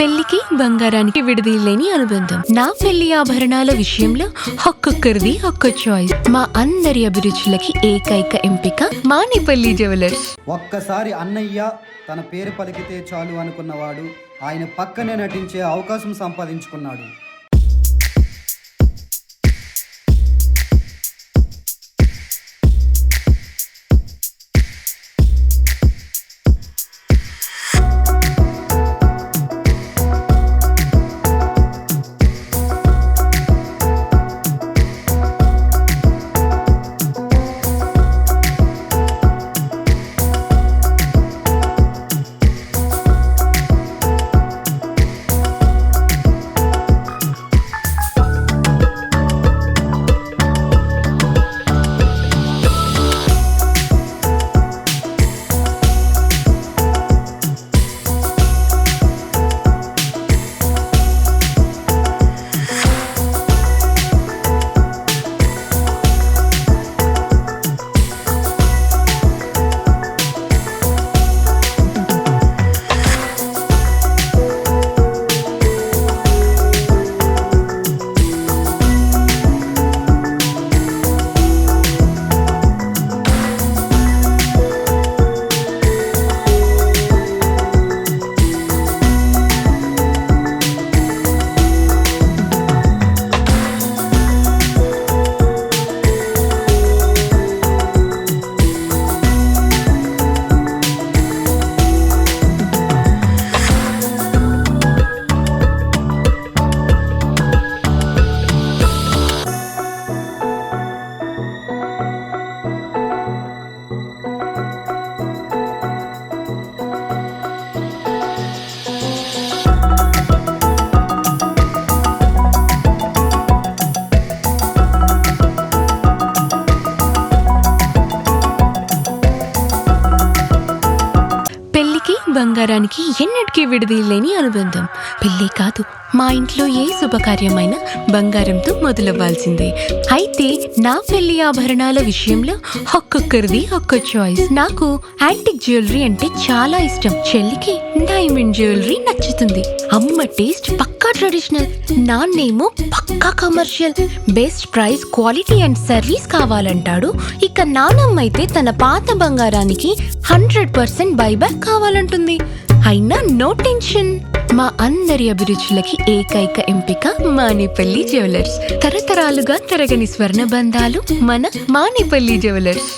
పెళ్లికి బంగారానికి విడదీయలేని అనుబంధం. నా పెళ్లి ఆభరణాల విషయంలో ఒక్కొక్కరిది ఒక్క చాయిస్. మా అందరి అభిరుచులకి ఏకైక ఎంపిక మానేపల్లి జ్యువెలర్స్. ఒక్కసారి అన్నయ్య తన పేరు పలికితే చాలు అనుకున్నవాడు ఆయన పక్కనే నటించే అవకాశం సంపాదించుకున్నాడు. బంగారానికి ఎన్నటికీ విడదీయలేని అనుబంధం. పెళ్ళే కాదు, మా ఇంట్లో ఏ శుభకార్యమైనా బంగారంతో మొదలవ్వాల్సిందే. అయితే నా పెళ్లి ఆభరణాల విషయంలో ఒక్కొక్కరిది ఒక్క చాయిస్. నాకు యాంటిక్ జ్యువెలరీ అంటే చాలా ఇష్టం. చెల్లికి డైమండ్ జ్యువెలరీ నచ్చుతుంది. అమ్మ టేస్ట్ పక్కా ట్రెడిషనల్, నాన్నేమో పక్కా commercial. Best price, quality and service కావాలంటాడు. ఇక నానమ్మ అయితే తన పాత బంగారానికి 100% బైబ్యాక్ కావాలంటుంది. అయినా నో టెన్షన్. మా అందరి అభిరుచులకి ఏకైక ఎంపిక మానేపల్లి జ్యువెలర్స్. తరతరాలుగా తరగని స్వర్ణ బంధాలు మన మానేపల్లి జ్యువెలర్స్.